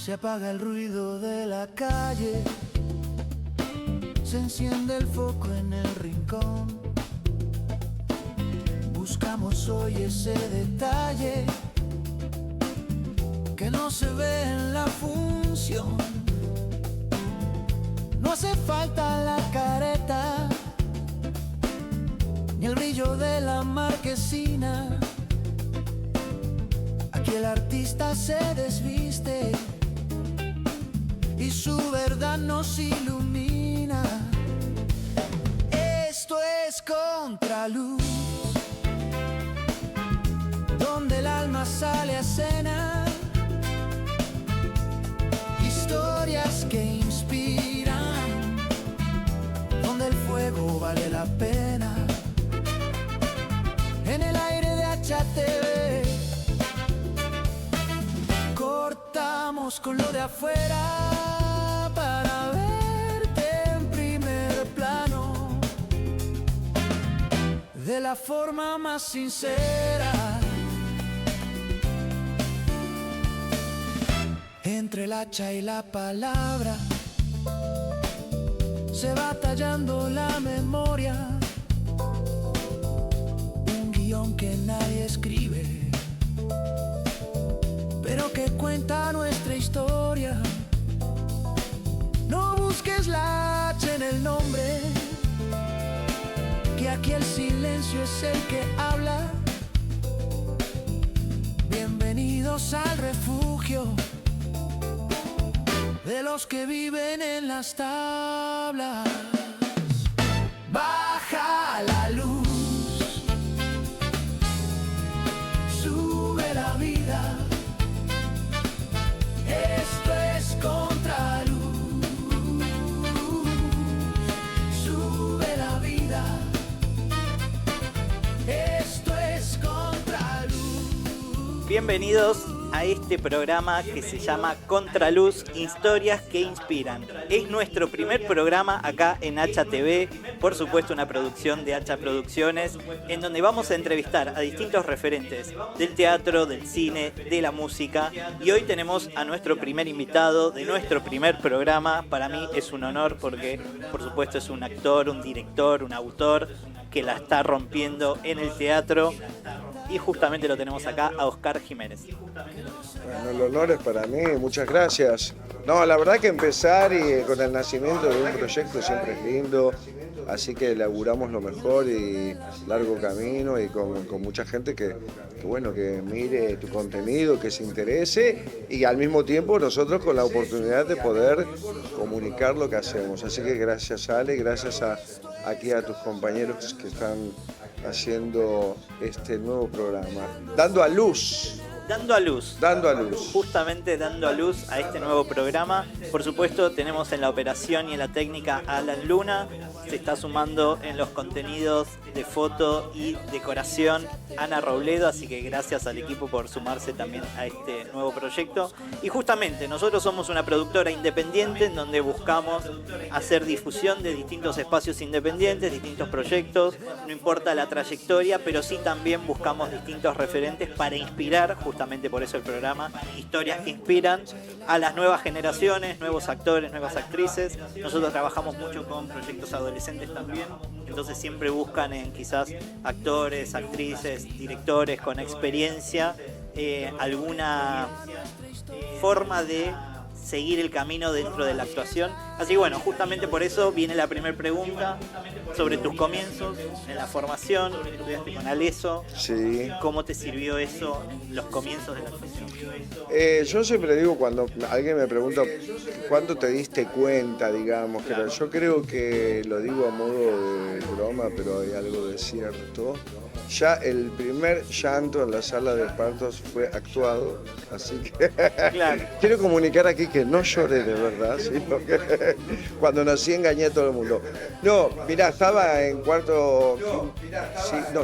Se apaga el ruido de la calle, se enciende el foco en el rincón. Buscamos hoy ese detalle que no se ve en la función. No hace falta la careta, ni el brillo de la marquesina. Aquí el artista se desviste y su verdad nos ilumina. Esto es Contraluz, donde el alma sale a cena. Historias que inspiran, donde el fuego vale la pena. En el aire de HTV cortamos con lo de afuera para verte en primer plano, de la forma más sincera. Entre el hacha y la palabra se va tallando la memoria, un guión que nadie escribe, pero que cuenta nuestra historia. No busques la H en el nombre, que aquí el silencio es el que habla. Bienvenidos al refugio de los que viven en las tablas. Baja la luz, sube la vida. Esto es Contraluz, sube la vida. Esto es Contraluz. Bienvenidos a este programa que se llama Contraluz, historias que inspiran. Es nuestro primer programa acá en HTV, por supuesto una producción de Hacha Producciones, en donde vamos a entrevistar a distintos referentes del teatro, del cine, de la música. Y hoy tenemos a nuestro primer invitado de nuestro primer programa. Para mí es un honor porque, por supuesto, es un actor, un director, un autor que la está rompiendo en el teatro. Y justamente lo tenemos acá a Oscar Jiménez. Bueno, el honor es para mí, muchas gracias. No, la verdad que empezar y con el nacimiento de un proyecto siempre es lindo, así que laburamos lo mejor y largo camino y con mucha gente que mire tu contenido, que se interese y al mismo tiempo nosotros con la oportunidad de poder comunicar lo que hacemos. Así que gracias Ale, gracias aquí a tus compañeros que están haciendo este nuevo programa, dando a luz. Justamente dando a luz a este nuevo programa. Por supuesto, tenemos en la operación y en la técnica a Alan Luna. Se está sumando en los contenidos de foto y decoración Ana Robledo, así que gracias al equipo por sumarse también a este nuevo proyecto. Y justamente, nosotros somos una productora independiente en donde buscamos hacer difusión de distintos espacios independientes, distintos proyectos, no importa la trayectoria, pero sí también buscamos distintos referentes para inspirar, justamente por eso el programa, historias que inspiran a las nuevas generaciones, nuevos actores, nuevas actrices. Nosotros trabajamos mucho con proyectos adolescentes también, entonces siempre buscan en quizás actores, actrices, directores con experiencia, alguna forma de seguir el camino dentro de la actuación. Así que bueno, justamente por eso viene la primera pregunta sobre tus comienzos en la formación. Estudiaste con Aleso. Sí. ¿Cómo te sirvió eso, los comienzos de la actuación? Yo siempre digo, cuando alguien me pregunta ¿cuándo te diste cuenta, digamos? Pero yo creo que lo digo a modo de broma, pero hay algo de cierto. Ya el primer llanto en la sala de partos fue actuado, así que Claro. Quiero comunicar aquí que no lloré de verdad, sino que cuando nací engañé a todo el mundo. No, mirá, estaba en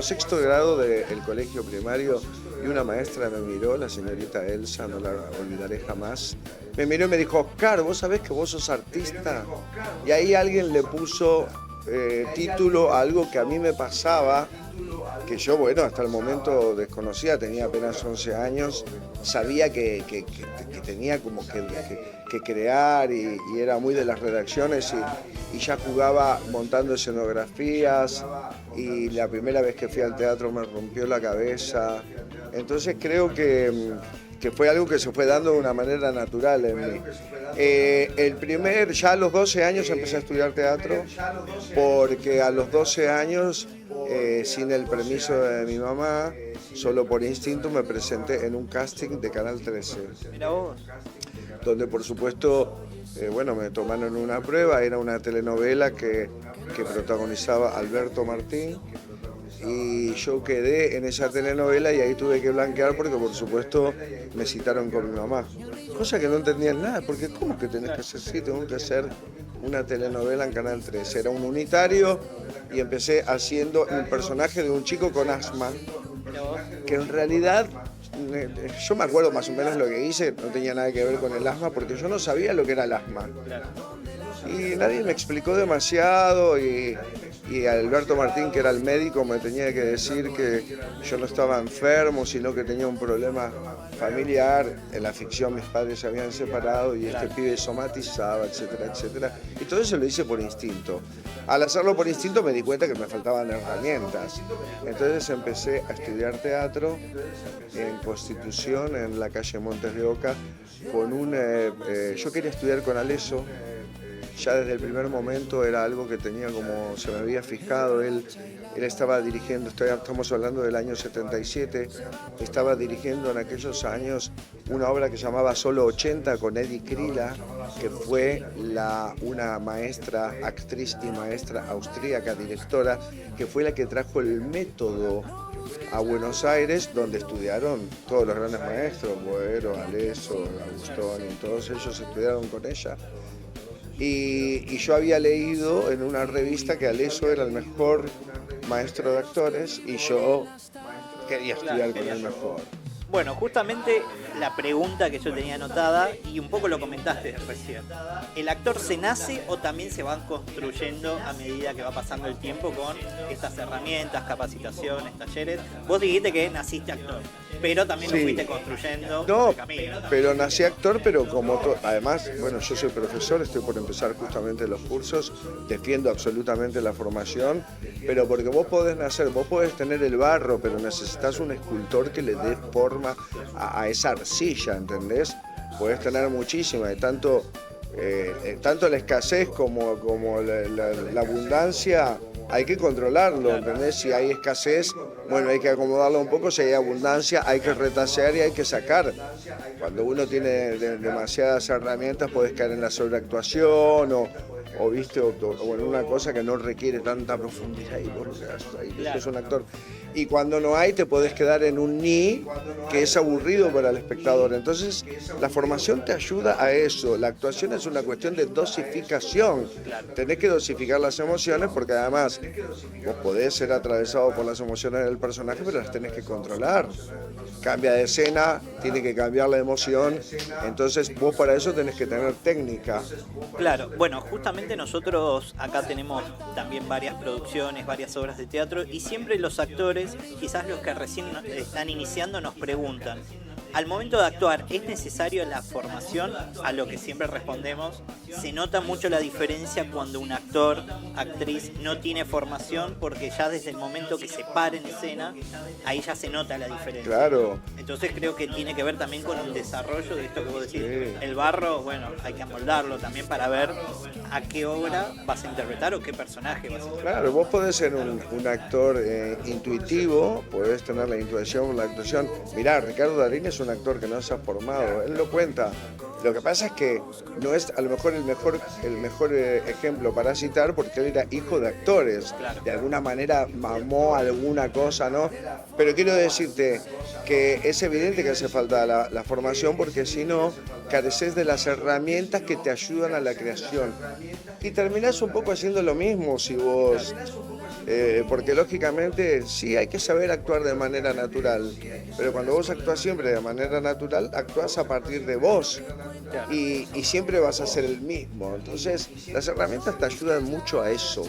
sexto grado del colegio primario y una maestra me miró, la señorita Elsa, no la olvidaré jamás. Me miró y me dijo, Oscar, ¿vos sabés que vos sos artista? Y ahí alguien le puso título a algo que a mí me pasaba que yo, bueno, hasta el momento desconocía, tenía apenas 11 años, sabía que tenía como que crear y era muy de las redacciones y ya jugaba montando escenografías y la primera vez que fui al teatro me rompió la cabeza. Entonces creo que fue algo que se fue dando de una manera natural en mí. Ya a los 12 años empecé a estudiar teatro, porque a los 12 años, sin el permiso de mi mamá, solo por instinto me presenté en un casting de Canal 13. Mira vos. Donde por supuesto, me tomaron una prueba, era una telenovela que protagonizaba Alberto Martín. Y yo quedé en esa telenovela y ahí tuve que blanquear porque por supuesto me citaron con mi mamá. Cosa que no entendían nada, porque ¿cómo que tenés que hacer? Sí, tengo que hacer una telenovela en Canal 13. Era un unitario y empecé haciendo un personaje de un chico con asma, que en realidad, yo me acuerdo más o menos lo que hice, no tenía nada que ver con el asma porque yo no sabía lo que era el asma. Y nadie me explicó demasiado y Alberto Martín, que era el médico, me tenía que decir que yo no estaba enfermo, sino que tenía un problema familiar. En la ficción mis padres se habían separado y este pibe somatizaba, etcétera, etcétera. Y todo eso lo hice por instinto. Al hacerlo por instinto me di cuenta que me faltaban herramientas. Entonces empecé a estudiar teatro en Constitución, en la calle Montes de Oca, yo quería estudiar con Aleso. Ya desde el primer momento era algo que tenía como, se me había fijado, él estaba dirigiendo, estamos hablando del año 77, estaba dirigiendo en aquellos años una obra que se llamaba Solo 80 con Eddie Krila, que fue una maestra, actriz y maestra austríaca, directora, que fue la que trajo el método a Buenos Aires, donde estudiaron todos los grandes maestros, Boero, Aleso, Agustoni, todos ellos estudiaron con ella. Y yo había leído en una revista que Aleso era el mejor maestro de actores y yo quería estudiar con el mejor. Bueno, justamente la pregunta que yo tenía anotada, y un poco lo comentaste recién, ¿el actor se nace o también se van construyendo a medida que va pasando el tiempo con estas herramientas, capacitaciones, talleres? Vos dijiste que naciste actor, pero también lo fuiste construyendo en el camino. Pero nací actor, pero además, yo soy profesor, estoy por empezar justamente los cursos, defiendo absolutamente la formación, pero porque vos podés nacer, vos podés tener el barro, pero necesitas un escultor que le dé forma a esa arcilla, ¿entendés? Podés tener muchísima, tanto la escasez como la abundancia, hay que controlarlo, ¿entendés? Si hay escasez, hay que acomodarlo un poco, si hay abundancia, hay que retasear y hay que sacar. Cuando uno tiene demasiadas herramientas, podés caer en la sobreactuación o en una cosa que no requiere tanta profundidad y claro. Es un actor. Y cuando no hay, te podés quedar en un ni que es aburrido para el espectador. Entonces, la formación te ayuda a eso. La actuación es una cuestión de dosificación. Tenés que dosificar las emociones porque además vos podés ser atravesado por las emociones del personaje, pero las tenés que controlar. Cambia de escena, tiene que cambiar la emoción. Entonces, vos para eso tenés que tener técnica. Claro, bueno, justamente nosotros acá tenemos también varias producciones, varias obras de teatro y siempre los actores, quizás los que recién están iniciando, nos preguntan, al momento de actuar, ¿es necesario la formación? A lo que siempre respondemos, se nota mucho la diferencia cuando un actor, actriz no tiene formación, porque ya desde el momento que se para en escena, ahí ya se nota la diferencia. Claro. Entonces creo que tiene que ver también con el desarrollo de esto que vos decís. Sí. El barro, hay que amoldarlo también para ver a qué obra vas a interpretar o qué personaje vas a interpretar. Claro, vos podés ser un actor intuitivo, podés tener la intuición, la actuación. Mirá, Ricardo Darín es un actor que no se ha formado, él lo cuenta. Lo que pasa es que no es a lo mejor el mejor ejemplo para citar porque él era hijo de actores. Claro. De alguna manera mamó alguna cosa, ¿no? Pero quiero decirte que es evidente que hace falta la formación porque si no, careces de las herramientas que te ayudan a la creación. Y terminás un poco haciendo lo mismo si vos... porque lógicamente sí hay que saber actuar de manera natural, pero cuando vos actúas siempre de manera natural, actuás a partir de vos y siempre vas a ser el mismo. Entonces las herramientas te ayudan mucho a eso,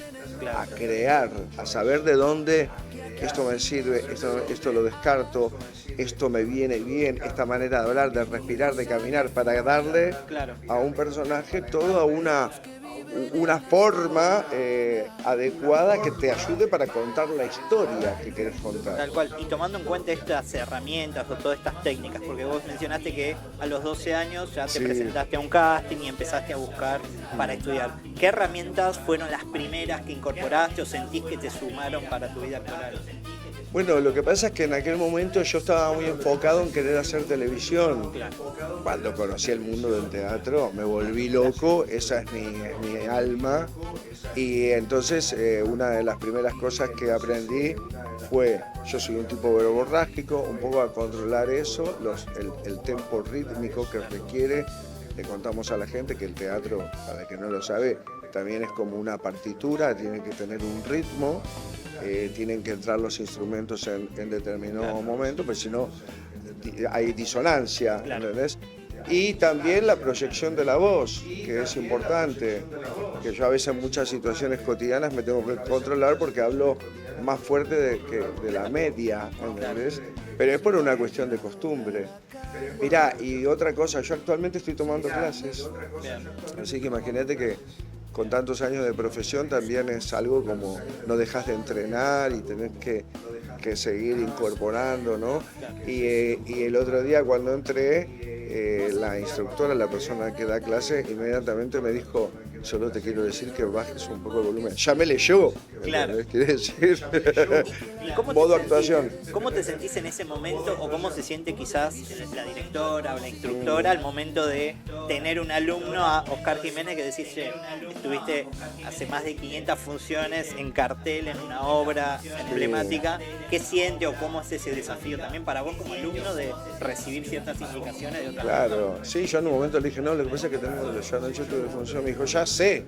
a crear, a saber de dónde esto me sirve, esto lo descarto, esto me viene bien, esta manera de hablar, de respirar, de caminar, para darle a un personaje toda una forma adecuada que te ayude para contar la historia que querés contar. Tal cual, y tomando en cuenta estas herramientas o todas estas técnicas, porque vos mencionaste que a los 12 años ya te presentaste a un casting y empezaste a buscar para estudiar. ¿Qué herramientas fueron las primeras que incorporaste o sentís que te sumaron para tu vida actoral? Bueno, lo que pasa es que en aquel momento yo estaba muy enfocado en querer hacer televisión. Cuando conocí el mundo del teatro me volví loco, esa es mi alma. Y entonces una de las primeras cosas que aprendí fue, yo soy un tipo verborrágico, un poco a controlar eso, el tempo rítmico que requiere. Le contamos a la gente que el teatro, para el que no lo sabe, también es como una partitura, tiene que tener un ritmo. Tienen que entrar los instrumentos en determinado momento, pero si no hay disonancia, ¿entendés? Y también la proyección de la voz, que es importante, que yo a veces en muchas situaciones cotidianas me tengo que controlar porque hablo más fuerte de la media, ¿entendés? Pero es por una cuestión de costumbre. Mirá, y otra cosa, yo actualmente estoy tomando clases, así que imagínate que con tantos años de profesión también es algo como no dejas de entrenar y tenés que seguir incorporando, ¿no? Y el otro día cuando entré, la instructora, la persona que da clase, inmediatamente me dijo, solo te quiero decir que bajes un poco el volumen. Ya me leyó, claro. Quiere decir, ¿Y modo actuación. ¿Cómo te sentís en ese momento o cómo se siente quizás la directora o la instructora al momento de tener un alumno a Oscar Jiménez que decís, che, estuviste hace más de 500 funciones en cartel, en una obra emblemática? ¿Qué siente o cómo es ese desafío también para vos como alumno de recibir ciertas indicaciones de otras personas? Claro, sí, yo en un momento le dije, no, lo que pasa es que tenemos, yo anoche tuve función, me dijo, ya sé,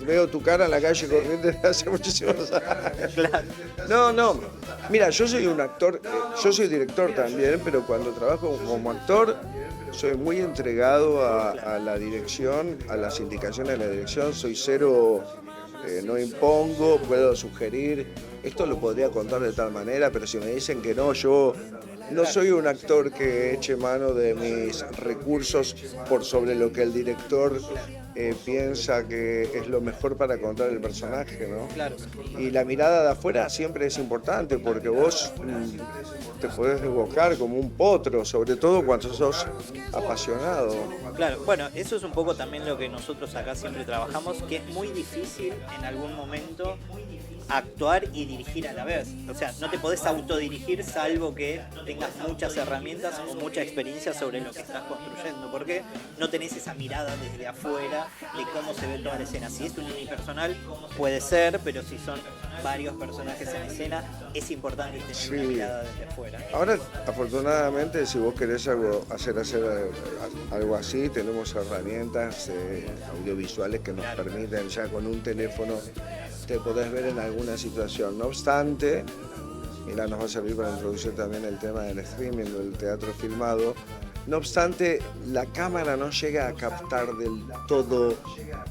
veo tu cara en la calle corriente desde hace muchísimos años. Claro. No, mira, yo soy un actor, yo soy director también, pero cuando trabajo como actor soy muy entregado a la dirección, a las indicaciones de la dirección, soy cero, no impongo, puedo sugerir, esto lo podría contar de tal manera, pero si me dicen que no, yo no soy un actor que eche mano de mis recursos por sobre lo que el director piensa que es lo mejor para contar el personaje, ¿no? Claro. Y la mirada de afuera siempre es importante porque vos te podés desbocar como un potro, sobre todo cuando sos apasionado. Claro, bueno, eso es un poco también lo que nosotros acá siempre trabajamos, que es muy difícil en algún momento actuar y dirigir a la vez. O sea, no te podés autodirigir salvo que tengas muchas herramientas o mucha experiencia sobre lo que estás construyendo, porque no tenés esa mirada desde afuera de cómo se ve toda la escena. Si es un unipersonal, puede ser, pero si son varios personajes en escena, es importante tener una mirada desde afuera. Ahora, afortunadamente, si vos querés hacer algo así, tenemos herramientas audiovisuales que nos permiten ya con un teléfono te podés ver en alguna situación. No obstante, mira, nos va a servir para introducir también el tema del streaming, del teatro filmado. No obstante, la cámara no llega a captar del todo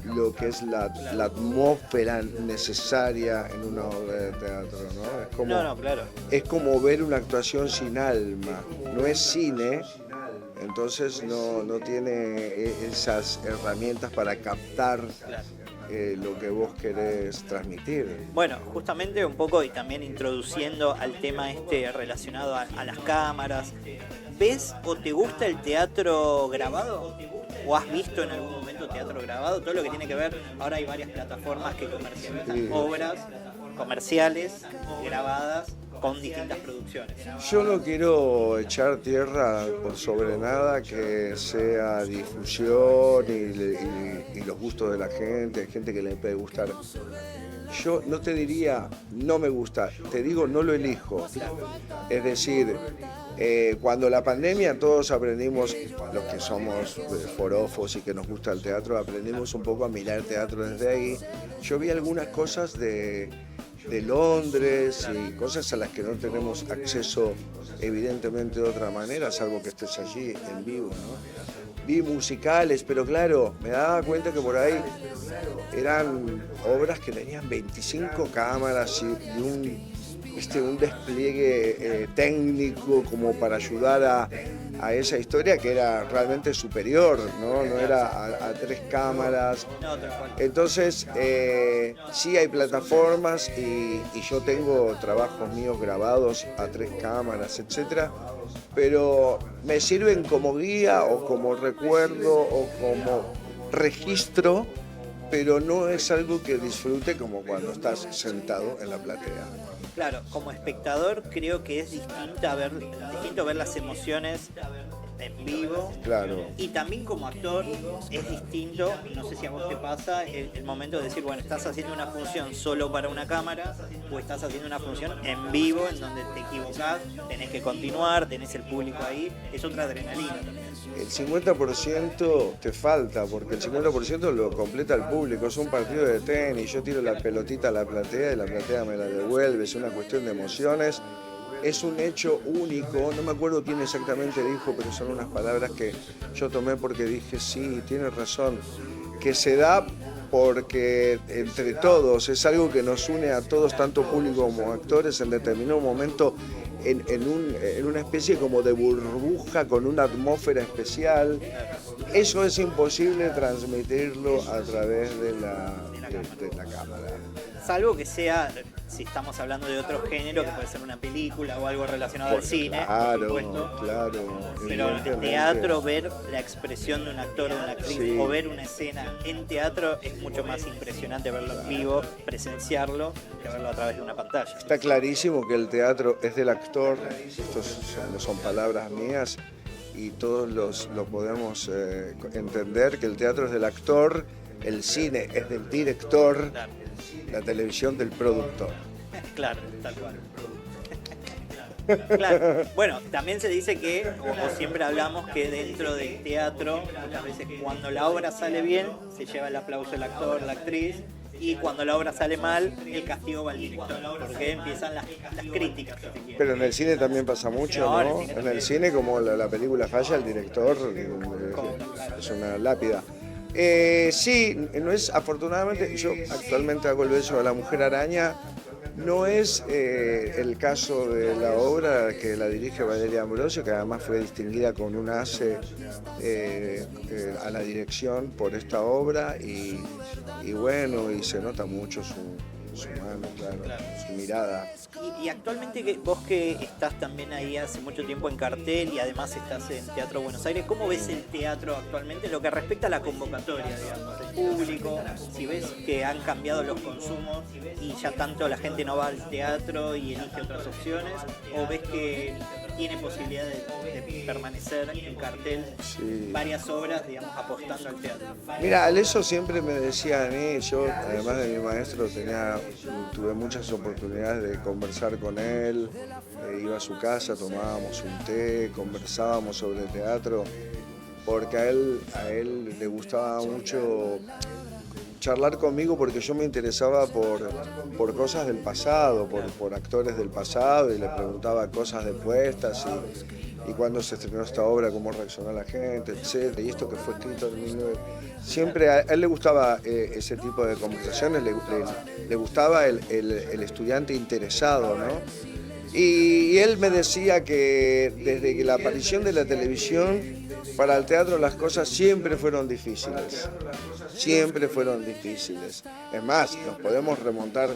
lo que es la atmósfera necesaria en una obra de teatro, ¿no? Es como, claro. Es como ver una actuación sin alma. No es cine, entonces no tiene esas herramientas para captar lo que vos querés transmitir. Bueno, justamente un poco y también introduciendo al tema relacionado a las cámaras, ¿ves o te gusta el teatro grabado? ¿O has visto en algún momento teatro grabado? Todo lo que tiene que ver, ahora hay varias plataformas que comercializan obras comerciales grabadas con distintas producciones. Yo no quiero echar tierra por sobre nada que sea difusión y los gustos de la gente, hay gente que le puede gustar. Yo no te diría no me gusta, te digo no lo elijo. Es decir, cuando la pandemia todos aprendimos, los que somos forofos y que nos gusta el teatro, aprendimos un poco a mirar el teatro desde ahí. Yo vi algunas cosas de Londres y cosas a las que no tenemos acceso evidentemente de otra manera, salvo que estés allí en vivo, ¿no? Vi musicales, pero claro, me daba cuenta que por ahí eran obras que tenían 25 cámaras y un despliegue técnico como para ayudar a esa historia que era realmente superior, no era a 3 cámaras. Entonces, sí hay plataformas y yo tengo trabajos míos grabados a 3 cámaras, etcétera, pero me sirven como guía o como recuerdo o como registro, pero no es algo que disfrute como cuando estás sentado en la platea. Claro, como espectador creo que es distinto ver las emociones en vivo. Claro. Y también como actor es distinto, no sé si a vos te pasa, el momento de decir, bueno, estás haciendo una función solo para una cámara o estás haciendo una función en vivo en donde te equivocás, tenés que continuar, tenés el público ahí, es otra adrenalina. El 50% te falta, porque el 50% lo completa el público. Es un partido de tenis, yo tiro la pelotita a la platea y la platea me la devuelve, es una cuestión de emociones. Es un hecho único, no me acuerdo quién exactamente dijo, pero son unas palabras que yo tomé porque dije, sí, tiene razón, que se da porque entre todos, es algo que nos une a todos, tanto público como actores, en determinado momento, en una especie como de burbuja con una atmósfera especial. Eso es imposible transmitirlo a través de la cámara. Salvo que sea, si estamos hablando de otro género, que puede ser una película o algo relacionado al cine, por supuesto. Claro. Pero en teatro, ver la expresión de un actor o de una actriz, sí, o ver una escena en teatro es mucho más impresionante verlo en vivo, presenciarlo, que verlo a través de una pantalla. Está clarísimo que el teatro es del actor, estos no son palabras mías, y todos lo podemos entender, que el teatro es del actor, el cine es del director, claro, la televisión del productor. Claro, tal cual. Claro. Bueno, también se dice que, como siempre hablamos, que dentro del teatro, muchas veces cuando la obra sale bien, se lleva el aplauso el actor, la actriz, y cuando la obra sale mal, el castigo va al director, porque empiezan las críticas. Pero en el cine también pasa mucho, ¿no? En el cine, como la película falla, el director es una lápida. Sí, no es, afortunadamente, yo actualmente hago el beso de la Mujer Araña. No es el caso de la obra que la dirige Valeria Ambrosio, que además fue distinguida con un ACE a la dirección por esta obra, y bueno, y se nota mucho su mano, claro, su mirada. Y actualmente vos que estás también ahí hace mucho tiempo en cartel y además estás en Teatro Buenos Aires, ¿cómo ves el teatro actualmente en lo que respecta a la convocatoria, digamos, del público? Si ves que han cambiado los consumos y ya tanto la gente no va al teatro y elige otras opciones, o ves que tiene posibilidad de permanecer en cartel, sí, varias obras, digamos, apostando al teatro. Mira, eso siempre me decía a mí. Yo, además de mi maestro, tuve muchas oportunidades de conversar con él. Iba a su casa, tomábamos un té, conversábamos sobre teatro, porque a él le gustaba mucho charlar conmigo, porque yo me interesaba por cosas del pasado, por actores del pasado, y le preguntaba cosas de puestas y cuándo se estrenó esta obra, cómo reaccionó la gente, etc. Y esto que fue escrito en 19... Siempre a él le gustaba ese tipo de conversaciones, le gustaba el estudiante interesado, ¿no? Y él me decía que desde que la aparición de la televisión, para el teatro las cosas siempre fueron difíciles. Siempre fueron difíciles. Es más, nos podemos remontar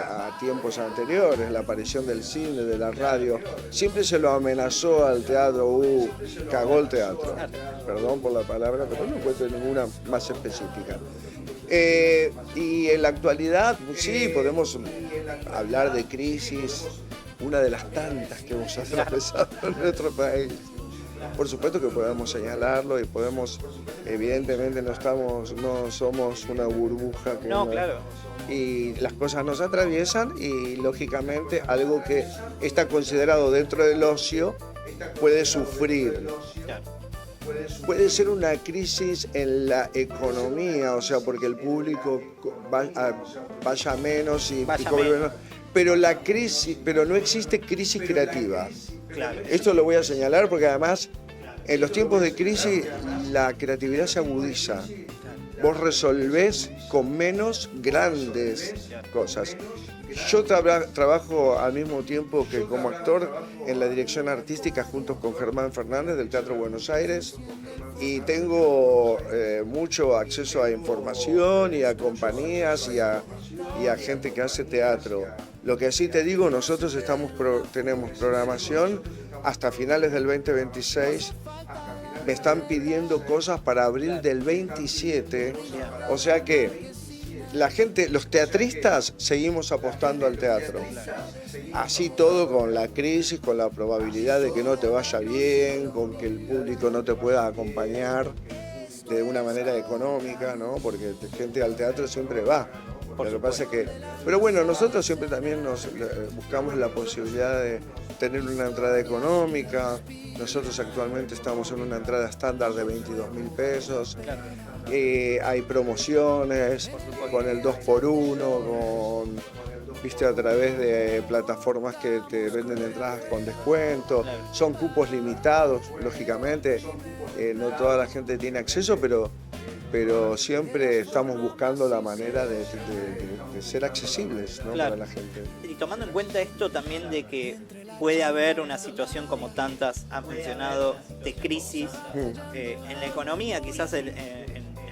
a tiempos anteriores, la aparición del cine, de la radio. Siempre se lo amenazó al teatro, cagó el teatro. Perdón por la palabra, pero no encuentro ninguna más específica. Y en la actualidad, sí, podemos hablar de crisis, una de las tantas que hemos atravesado en nuestro país. Por supuesto que podemos señalarlo y podemos, evidentemente no somos una burbuja que claro. Y las cosas nos atraviesan, y lógicamente algo que está considerado dentro del ocio puede sufrir. Puede ser una crisis en la economía, o sea, porque el público vaya menos y cobre menos. Pero no existe crisis creativa. Claro. Esto lo voy a señalar porque además en los tiempos de crisis la creatividad se agudiza. Vos resolvés con menos grandes cosas. Yo trabajo al mismo tiempo que como actor en la dirección artística junto con Germán Fernández del Teatro Buenos Aires y tengo mucho acceso a información y a compañías y a gente que hace teatro. Lo que sí te digo, nosotros tenemos programación hasta finales del 2026. Me están pidiendo cosas para abril del 27, o sea que la gente, los teatristas, seguimos apostando al teatro. Así todo con la crisis, con la probabilidad de que no te vaya bien, con que el público no te pueda acompañar de una manera económica, ¿no? Porque gente al teatro siempre va. Lo que pasa es que... Pero bueno, nosotros siempre también buscamos la posibilidad de tener una entrada económica. Nosotros actualmente estamos en una entrada estándar de 22.000 pesos. Hay promociones con el 2x1, viste, a través de plataformas que te venden entradas con descuento. Son cupos limitados, lógicamente. No toda la gente tiene acceso, pero siempre estamos buscando la manera de ser accesibles, ¿no? Para la gente. Y tomando en cuenta esto también de que puede haber una situación como tantas has mencionado de crisis en la economía, quizás en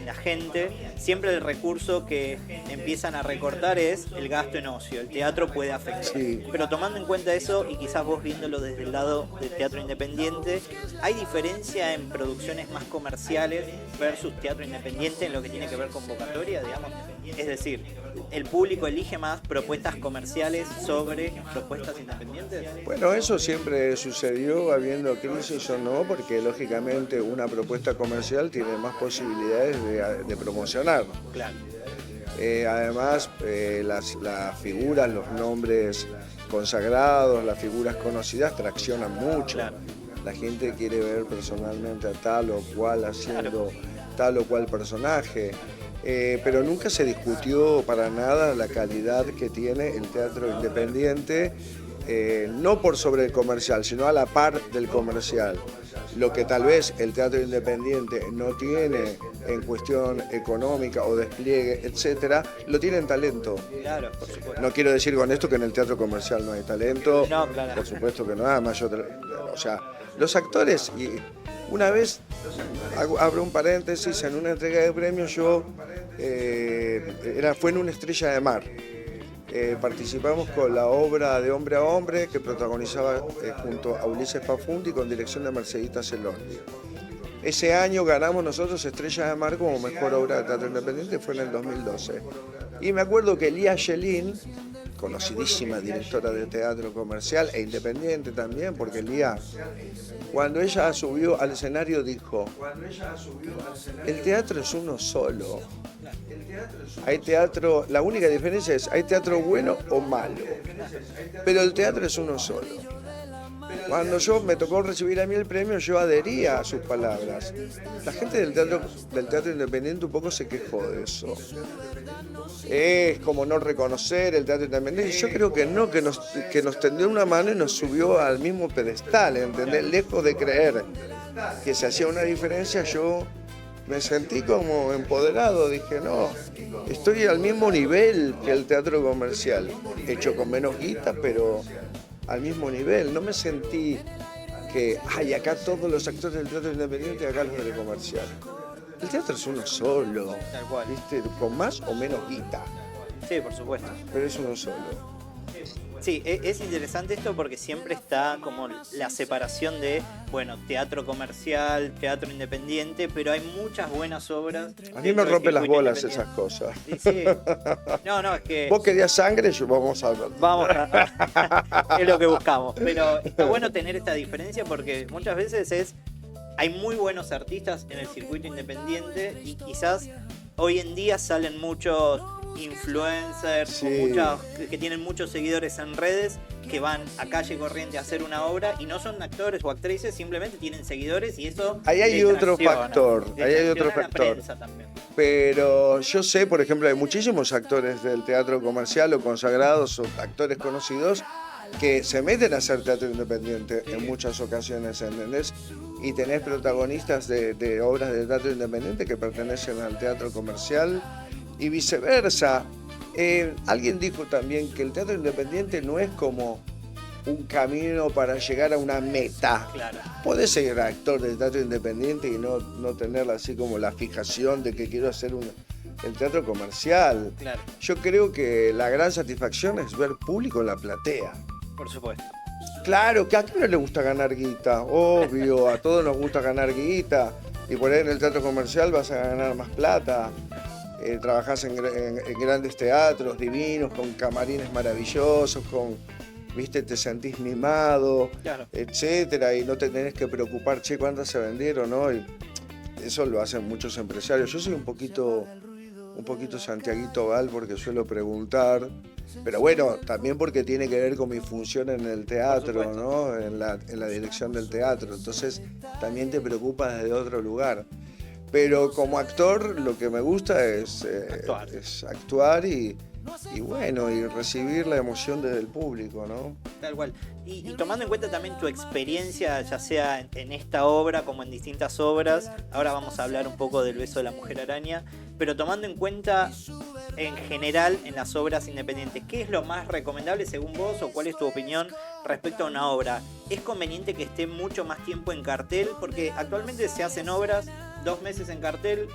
la gente, siempre el recurso que empiezan a recortar es el gasto en ocio. El teatro puede afectar. Sí. Pero tomando en cuenta eso, y quizás vos viéndolo desde el lado del teatro independiente, ¿hay diferencia en producciones más comerciales versus teatro independiente en lo que tiene que ver con convocatoria, digamos? Es decir, ¿el público elige más propuestas comerciales sobre propuestas independientes? Bueno, eso siempre sucedió habiendo crisis o no, porque lógicamente una propuesta comercial tiene más posibilidades de promocionar. Claro. Además, las figuras, los nombres consagrados, las figuras conocidas traccionan mucho. Claro. La gente quiere ver personalmente a tal o cual haciendo tal o cual personaje. Pero nunca se discutió para nada la calidad que tiene el teatro independiente, no por sobre el comercial, sino a la par del comercial. Lo que tal vez el teatro independiente no tiene en cuestión económica o despliegue, etcétera, lo tiene en talento. Claro, por supuesto. No quiero decir con esto que en el teatro comercial no hay talento. No, claro. Por supuesto que no, además o sea, los actores, y una vez, abro un paréntesis, en una entrega de premios fue en una Estrella de Mar. Participamos con la obra de Hombre a Hombre que protagonizaba junto a Ulises Pafundi con dirección de Mercedita Celondi. Ese año ganamos nosotros Estrella de Mar como mejor obra de teatro independiente, fue en el 2012. Y me acuerdo que Lía Yelin, conocidísima directora de teatro comercial e independiente también, porque Lía, cuando ella subió al escenario dijo: el teatro es uno solo. Hay teatro, la única diferencia es, hay teatro bueno o malo, pero el teatro es uno solo. Cuando me tocó recibir a mí el premio, yo adhería a sus palabras. La gente del teatro independiente un poco se quejó de eso. Es como no reconocer el teatro independiente. Yo creo que no, que nos tendió una mano y nos subió al mismo pedestal, ¿entendés? Lejos de creer que se hacía una diferencia, yo me sentí como empoderado. Dije, no, estoy al mismo nivel que el teatro comercial, hecho con menos guita, pero al mismo nivel. No me sentí que, acá todos los actores del teatro independiente y acá los del comercial. El teatro es uno solo, ¿viste? Con más o menos guita. Sí, por supuesto. Pero es uno solo. Sí, es interesante esto porque siempre está como la separación de, bueno, teatro comercial, teatro independiente, pero hay muchas buenas obras. A mí me rompe las bolas esas cosas. Sí. No, es que... Vos querías sangre, vamos a ver. Vamos a... es lo que buscamos. Pero está bueno tener esta diferencia porque muchas veces hay muy buenos artistas en el circuito independiente y quizás hoy en día salen muchos influencers, sí, que tienen muchos seguidores en redes, que van a calle corriente a hacer una obra y no son actores o actrices, simplemente tienen seguidores y eso... Ahí hay otro factor, Pero yo sé, por ejemplo, hay muchísimos actores del teatro comercial o consagrados o actores conocidos que se meten a hacer teatro independiente en muchas ocasiones, ¿entendés? Y tenés protagonistas de obras de teatro independiente que pertenecen al teatro comercial y viceversa. Alguien dijo también que el teatro independiente no es como un camino para llegar a una meta. Claro. Podés ser actor de teatro independiente y no tener así como la fijación de que quiero hacer el teatro comercial. Claro. Yo creo que la gran satisfacción es ver público en la platea. Por supuesto. Claro, que a quién no le gusta ganar guita, obvio, a todos nos gusta ganar guita. Y por ahí en el teatro comercial vas a ganar más plata. Trabajás en grandes teatros divinos, con camarines maravillosos, viste, te sentís mimado, Claro. etcétera, y no te tenés que preocupar, che, cuántas se vendieron, ¿no? Y eso lo hacen muchos empresarios. Yo soy un poquito Santiaguito Val porque suelo preguntar, pero bueno, también porque tiene que ver con mi función en el teatro, ¿no? En la dirección del teatro. Entonces también te preocupas desde otro lugar. Pero como actor lo que me gusta es actuar y bueno, y recibir la emoción desde el público, ¿no? Tal cual. Y tomando en cuenta también tu experiencia, ya sea en esta obra como en distintas obras, ahora vamos a hablar un poco del beso de la mujer araña, pero tomando en cuenta en general en las obras independientes, ¿qué es lo más recomendable según vos o cuál es tu opinión respecto a una obra? ¿Es conveniente que esté mucho más tiempo en cartel? Porque actualmente se hacen obras 2 meses en cartel,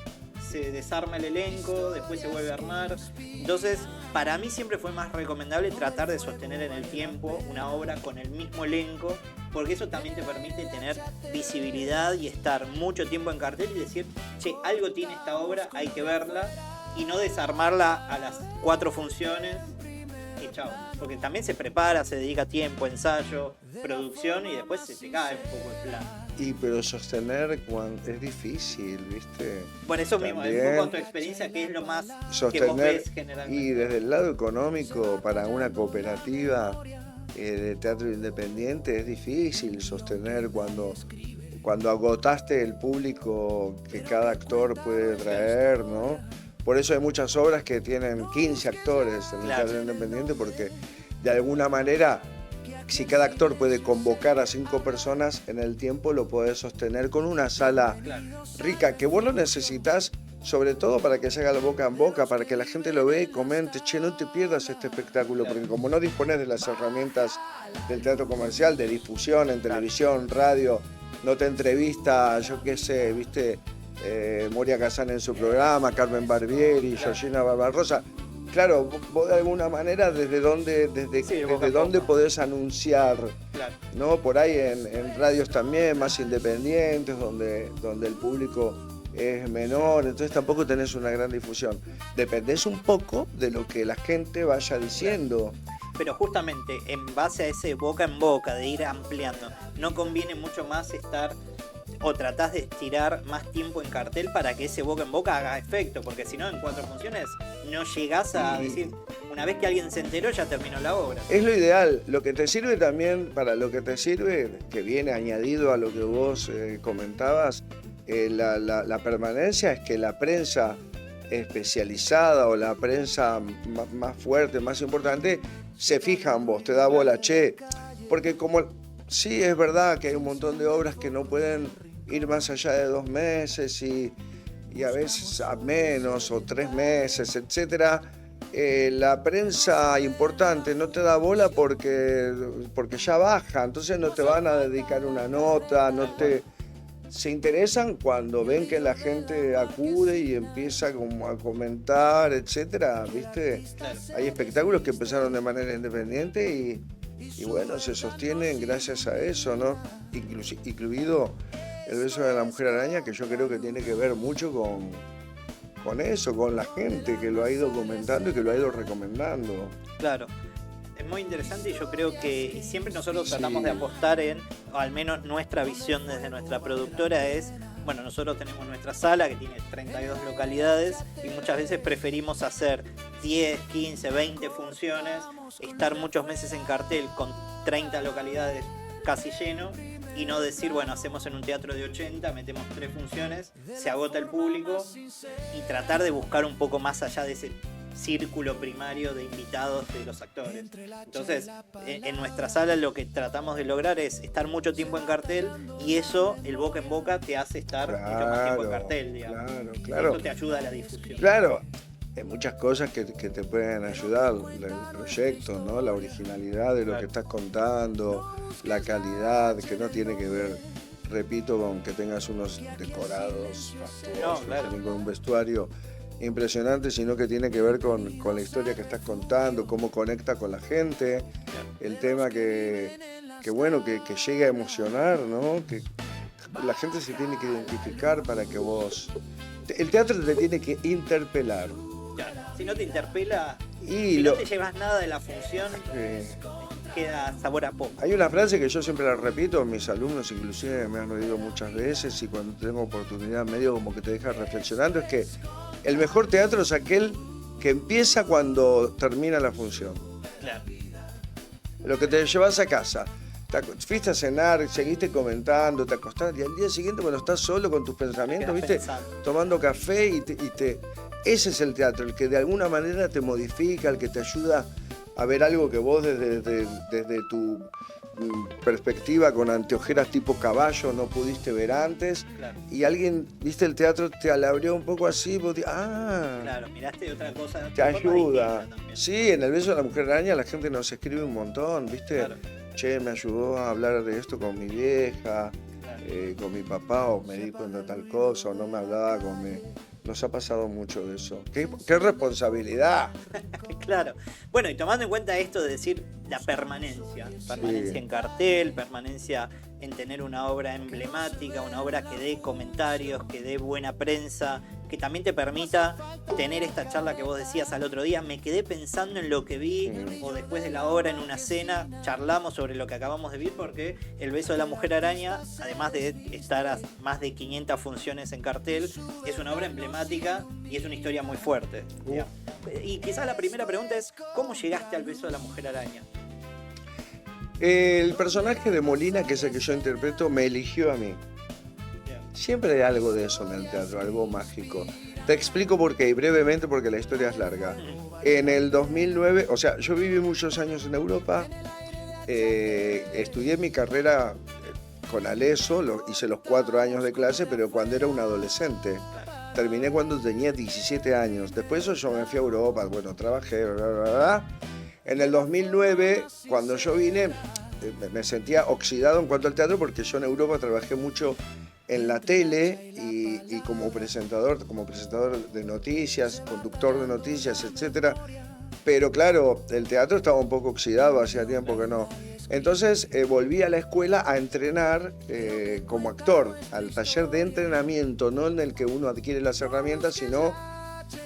se desarma el elenco, después se vuelve a armar. Entonces, para mí siempre fue más recomendable tratar de sostener en el tiempo una obra con el mismo elenco, porque eso también te permite tener visibilidad y estar mucho tiempo en cartel y decir, che, algo tiene esta obra, hay que verla, y no desarmarla a las 4 funciones y chao. Porque también se prepara, se dedica tiempo, ensayo, producción, y después se te cae un poco el plan. Pero sostener es difícil, ¿viste? Por eso mismo, es un poco tu experiencia, ¿qué es lo más que vos ves generalmente? Y desde el lado económico, para una cooperativa de teatro independiente es difícil sostener cuando agotaste el público que cada actor puede traer, ¿no? Por eso hay muchas obras que tienen 15 actores en el teatro independiente, porque de alguna manera, si cada actor puede convocar a 5 personas en el tiempo, lo podés sostener con una sala rica, que vos lo necesitas sobre todo para que se haga la boca en boca, para que la gente lo vea y comente, che, no te pierdas este espectáculo, porque como no dispones de las herramientas del teatro comercial, de difusión en televisión, radio, no te entrevista, yo qué sé, viste, Moria Kazan en su programa, Carmen Barbieri, Georgina Barbarosa. Claro, vos de alguna manera desde dónde podés anunciar, ¿no? Por ahí en radios también, más independientes, donde el público es menor, entonces tampoco tenés una gran difusión. Dependés un poco de lo que la gente vaya diciendo. Pero justamente en base a ese boca en boca, de ir ampliando, ¿no conviene mucho más estar o tratás de estirar más tiempo en cartel para que ese boca en boca haga efecto? Porque si no, en 4 funciones no llegás a decir, una vez que alguien se enteró ya terminó la obra. Es lo ideal. Lo que te sirve también, para lo que te sirve, que viene añadido a lo que vos comentabas, la permanencia, es que la prensa especializada o la prensa más fuerte, más importante, se fija en vos, te da bola, che, porque como sí es verdad que hay un montón de obras que no pueden ir más allá de 2 meses y a veces a menos o 3 meses, etcétera, la prensa importante no te da bola porque ya baja, entonces no te van a dedicar una nota, se interesan cuando ven que la gente acude y empieza como a comentar, etcétera, ¿viste? Hay espectáculos que empezaron de manera independiente y bueno, se sostienen gracias a eso, ¿no? Incluido El beso de la mujer araña, que yo creo que tiene que ver mucho con eso, con la gente que lo ha ido comentando y que lo ha ido recomendando. Claro. Es muy interesante y yo creo que siempre nosotros tratamos de apostar o al menos nuestra visión desde nuestra productora es, bueno, nosotros tenemos nuestra sala que tiene 32 localidades y muchas veces preferimos hacer 10, 15, 20 funciones, estar muchos meses en cartel con 30 localidades casi lleno y no decir, bueno, hacemos en un teatro de 80, metemos 3 funciones, se agota el público y tratar de buscar un poco más allá de ese círculo primario de invitados de los actores. Entonces, en nuestra sala lo que tratamos de lograr es estar mucho tiempo en cartel y eso, el boca en boca, te hace estar mucho más tiempo en cartel, digamos. Claro. Esto te ayuda a la difusión. Claro. hay muchas cosas que te pueden ayudar, el proyecto, ¿no? La originalidad de lo que estás contando, la calidad, que no tiene que ver, repito, con que tengas unos decorados fastuosos, ni con un vestuario impresionante, sino que tiene que ver con la historia que estás contando, cómo conecta con la gente, el tema que llegue a emocionar, ¿no? Que la gente se tiene que identificar para que vos... El teatro te tiene que interpelar. Claro. Si no te interpela, y si no te llevas nada de la función, queda sabor a poco. Hay una frase que yo siempre la repito, mis alumnos inclusive me han oído muchas veces, y cuando tengo oportunidad medio como que te deja reflexionando, es que el mejor teatro es aquel que empieza cuando termina la función. Claro. Lo que te llevas a casa. Fuiste a cenar, seguiste comentando, te acostaste, y al día siguiente cuando estás solo con tus pensamientos, ¿viste? Tomando café y ese es el teatro, el que de alguna manera te modifica, el que te ayuda a ver algo que vos desde tu perspectiva con anteojeras tipo caballo no pudiste ver antes. Claro. Y alguien, viste, el teatro te abrió un poco así, vos claro, miraste otra cosa. Te ayuda. Sí, en El beso de la mujer araña la gente nos escribe un montón, viste. Claro. Che, me ayudó a hablar de esto con mi vieja, con mi papá, o me di cuenta de tal cosa, o no me hablaba con mi... Nos ha pasado mucho de eso. ¡Qué responsabilidad! Claro. Bueno, y tomando en cuenta esto de decir la permanencia en cartel, permanencia en tener una obra emblemática, una obra que dé comentarios, que dé buena prensa, que también te permita tener esta charla que vos decías al otro día, me quedé pensando en lo que vi, o después de la obra en una cena, charlamos sobre lo que acabamos de ver, porque El beso de la mujer araña, además de estar a más de 500 funciones en cartel, es una obra emblemática y es una historia muy fuerte. Y quizás la primera pregunta es, ¿cómo llegaste al beso de la mujer araña? El personaje de Molina, que es el que yo interpreto, me eligió a mí. Siempre hay algo de eso en el teatro, algo mágico. Te explico por qué, y brevemente, porque la historia es larga. En el 2009, o sea, yo viví muchos años en Europa, estudié mi carrera con Aleso, hice los 4 años de clase, pero cuando era un adolescente. Terminé cuando tenía 17 años. Después de eso yo me fui a Europa, bueno, trabajé, bla, bla, bla. En el 2009, cuando yo vine, me sentía oxidado en cuanto al teatro, porque yo en Europa trabajé mucho en la tele y como presentador de noticias, conductor de noticias, etc. Pero claro, el teatro estaba un poco oxidado, hacía tiempo que no. Entonces volví a la escuela a entrenar como actor, al taller de entrenamiento, no en el que uno adquiere las herramientas, sino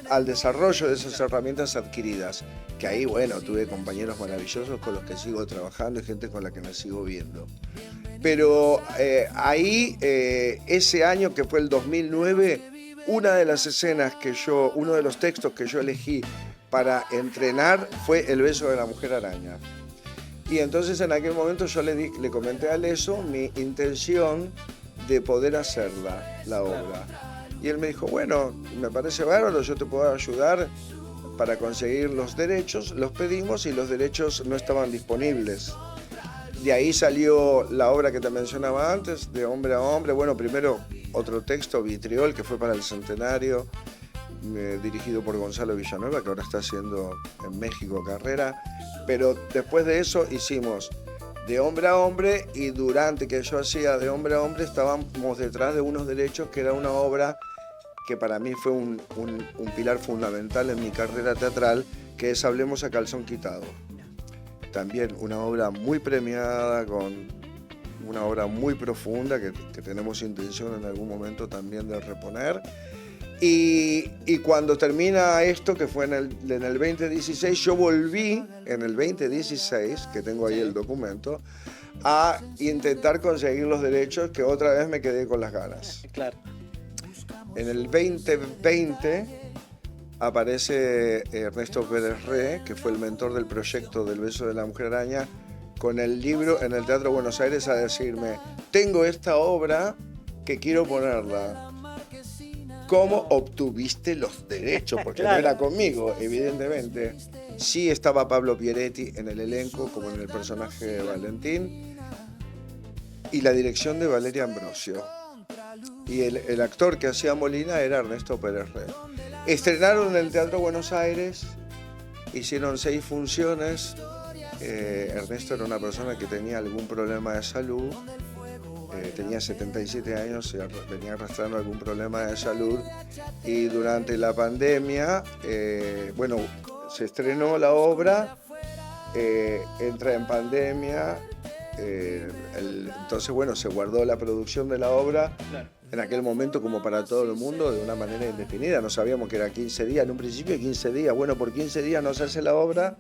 al desarrollo de esas herramientas adquiridas. Que ahí, bueno, tuve compañeros maravillosos con los que sigo trabajando y gente con la que me sigo viendo. Pero ahí, ese año que fue el 2009, una de las escenas uno de los textos que yo elegí para entrenar fue El beso de la mujer araña. Y entonces en aquel momento yo le comenté a Leso mi intención de poder hacerla, la obra. Y él me dijo, bueno, me parece bárbaro, yo te puedo ayudar para conseguir los derechos. Los pedimos y los derechos no estaban disponibles. De ahí salió la obra que te mencionaba antes, de Hombre a Hombre. Bueno, primero otro texto, Vitriol, que fue para el centenario, dirigido por Gonzalo Villanueva, que ahora está haciendo en México carrera. Pero después de eso hicimos De Hombre a Hombre, y durante que yo hacía De Hombre a Hombre estábamos detrás de unos derechos, que era una obra que para mí fue un pilar fundamental en mi carrera teatral, que es Hablemos a calzón quitado. También una obra muy premiada, con una obra muy profunda que tenemos intención en algún momento también de reponer. Y cuando termina esto, que fue en el 2016, yo volví en el 2016, que tengo ahí el documento, a intentar conseguir los derechos, que otra vez me quedé con las ganas. Claro. En el 2020 aparece Ernesto Pérez Re, que fue el mentor del proyecto del beso de la mujer araña, con el libro en el Teatro Buenos Aires, a decirme, tengo esta obra que quiero ponerla. ¿Cómo obtuviste los derechos? Porque claro, no era conmigo, evidentemente. Sí estaba Pablo Pieretti en el elenco, como en el personaje de Valentín, y la dirección de Valeria Ambrosio. Y el actor que hacía Molina era Ernesto Pérez Re. Estrenaron en el Teatro Buenos Aires, hicieron 6 funciones. Ernesto era una persona que tenía algún problema de salud, tenía 77 años, venía arrastrando algún problema de salud y durante la pandemia, se estrenó la obra, entra en pandemia, entonces se guardó la producción de la obra. Claro. En aquel momento como para todo el mundo de una manera indefinida, no sabíamos que era 15 días, en un principio 15 días, por 15 días no se hace la obra,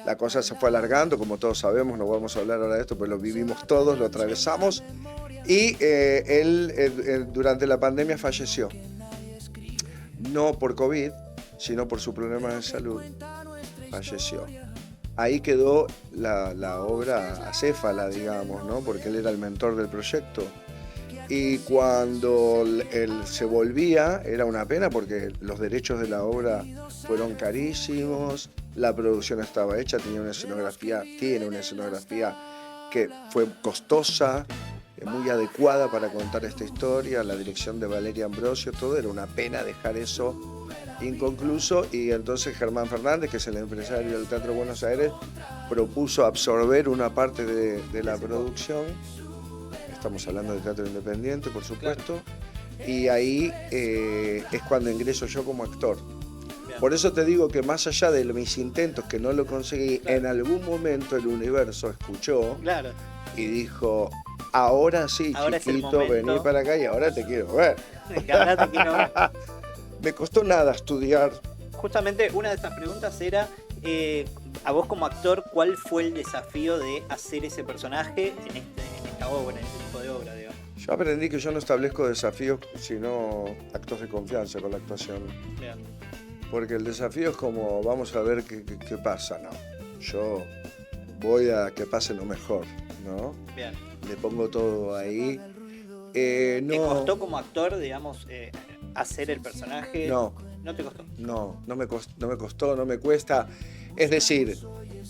la cosa se fue alargando, como todos sabemos, no vamos a hablar ahora de esto, pues lo vivimos todos, lo atravesamos, y él durante la pandemia falleció, no por COVID, sino por su problema de salud, falleció. Ahí quedó la obra acéfala, digamos, ¿no? Porque él era el mentor del proyecto. Y cuando él se volvía, era una pena porque los derechos de la obra fueron carísimos, la producción estaba hecha, tiene una escenografía que fue costosa, muy adecuada para contar esta historia, la dirección de Valeria Ambrosio, todo, era una pena dejar eso inconcluso, y entonces Germán Fernández, que es el empresario del Teatro Buenos Aires, propuso absorber una parte de la producción. Estamos hablando de teatro independiente, por supuesto, y ahí es cuando ingreso yo como actor. Por eso te digo que más allá de mis intentos que no lo conseguí, en algún momento el universo escuchó y dijo, ahora sí, ahora chiquito, vení para acá y ahora te quiero ver. Ahora te quiero ver. Me costó nada estudiar. Justamente una de estas preguntas era, a vos como actor, ¿cuál fue el desafío de hacer ese personaje en esta obra, en este tipo de obra, digamos? Yo aprendí que yo no establezco desafíos, sino actos de confianza con la actuación. Bien. Porque el desafío es como, vamos a ver qué pasa, ¿no? Yo voy a que pase lo mejor, ¿no? Bien. Le pongo todo ahí. No. ¿Te costó como actor, digamos, hacer el personaje? No. ¿No te costó? No me costó, no me cuesta. Es decir,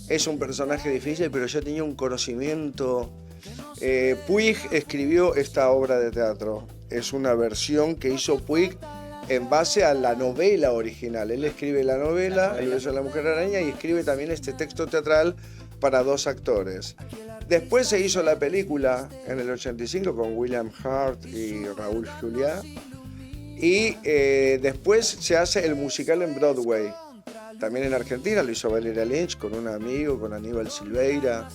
es un personaje difícil, pero yo tenía un conocimiento. Puig escribió esta obra de teatro. Es una versión que hizo Puig en base a la novela original. Él escribe la novela, El beso de la mujer araña, y escribe también este texto teatral para 2 actores. Después se hizo la película en el 85 con William Hurt y Raúl Juliá. Y después se hace el musical en Broadway. También en Argentina lo hizo Valeria Lynch con un amigo, con Aníbal Silveira.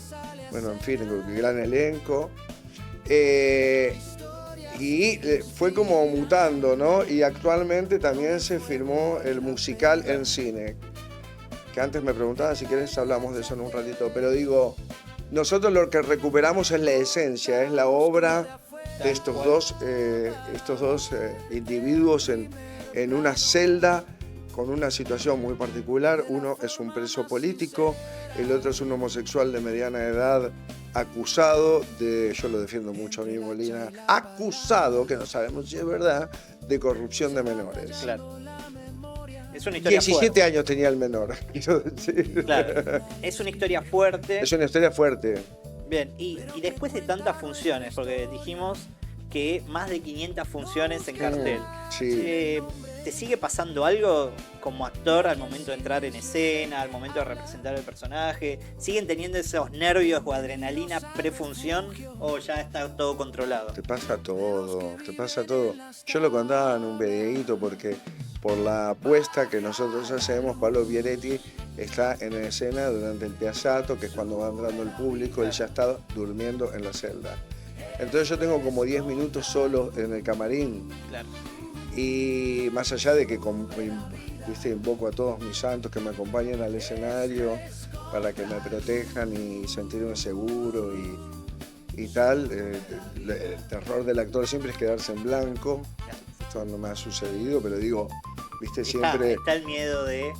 Bueno, en fin, con un gran elenco. Y fue como mutando, ¿no? Y actualmente también se filmó el musical en cine. Que antes me preguntaban, si querés hablamos de eso en un ratito. Pero digo, nosotros lo que recuperamos es la esencia, es la obra de estos dos individuos en una celda con una situación muy particular. Uno es un preso político, el otro es un homosexual de mediana edad acusado de, yo lo defiendo mucho a mí, Molina, acusado, que no sabemos si es verdad, de corrupción de menores. Claro. Es una historia 17 fuerte. años tenía el menor, quiero decir. Claro. Es una historia fuerte. Es una historia fuerte. Bien, y después de tantas funciones, porque dijimos que más de 500 funciones en cartel. Sí. ¿Te sigue pasando algo como actor al momento de entrar en escena, al momento de representar el personaje? ¿Siguen teniendo esos nervios o adrenalina prefunción o ya está todo controlado? Te pasa todo. Yo lo contaba en un videíto porque por la apuesta que nosotros hacemos, Pablo Pieretti está en escena durante el piazzato, que es cuando va entrando el público, él ya está durmiendo en la celda. Entonces yo tengo como 10 minutos solo en el camarín. Claro. Y más allá de que invoco a todos mis santos que me acompañen al escenario para que me protejan y sentirme seguro y tal, el terror del actor siempre es quedarse en blanco. Esto no me ha sucedido, pero digo, siempre... Está el miedo de...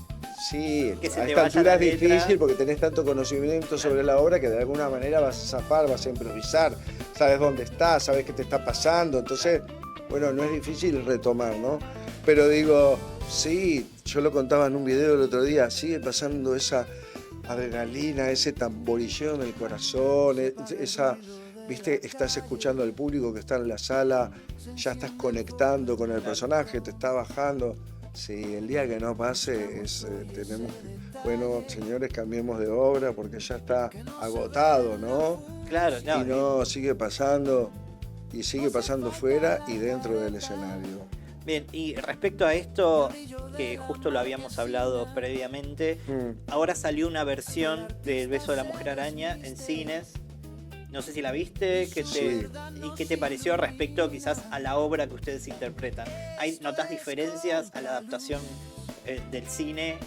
Sí, que se a te esta vaya altura la es letra. difícil porque tenés tanto conocimiento sobre la obra que de alguna manera vas a zafar, vas a improvisar, sabes dónde estás, sabes qué te está pasando, entonces, bueno, no es difícil retomar, ¿no? Pero digo, sí, yo lo contaba en un video el otro día, sigue pasando esa adrenalina, ese tamborilleo en el corazón, esa... Estás escuchando al público que está en la sala, ya estás conectando con el personaje, te está bajando. Sí, el día que no pase tenemos que, bueno, señores, cambiemos de obra porque ya está agotado, ¿no? Claro, no. Y no, sigue pasando, y sigue pasando fuera y dentro del escenario. Bien, y respecto a esto, que justo lo habíamos hablado previamente, ahora salió una versión del Beso de la Mujer Araña en cines. No sé si la viste, Sí. ¿y qué te pareció respecto quizás a la obra que ustedes interpretan? ¿Notas diferencias a la adaptación del cine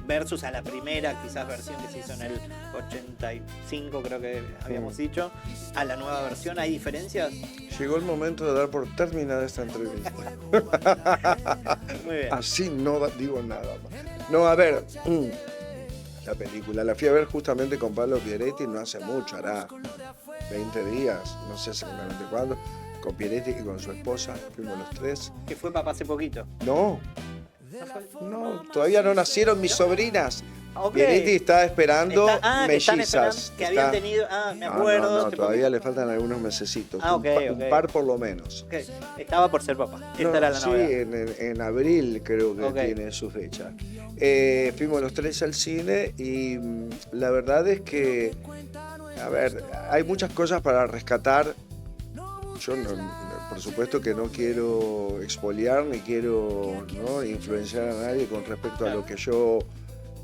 versus a la primera quizás versión que se hizo en el 85, creo que habíamos dicho, a la nueva versión? ¿Hay diferencias? Llegó el momento de dar por terminada esta entrevista. Muy bien. Así no digo nada más. No, a ver, la película la fui a ver justamente con Pablo Pieretti no hace mucho, hará 20 días, no sé exactamente cuándo, con Pieretti y con su esposa, fuimos los tres. Que fue papá hace poquito. No, todavía no nacieron mis sobrinas. Ok. Pieretti está esperando Que están mellizas. esperando, que habían tenido, me acuerdo. No, todavía le faltan algunos mesecitos, ok. un par por lo menos. Ok, estaba por ser papá. Esta No, era la sí, novedad. en abril creo que Ok. tiene su fecha. Fuimos los tres al cine y la verdad es que, a ver, hay muchas cosas para rescatar. Yo por supuesto que no quiero expoliar ni quiero, ¿no?, influenciar a nadie con respecto a lo que yo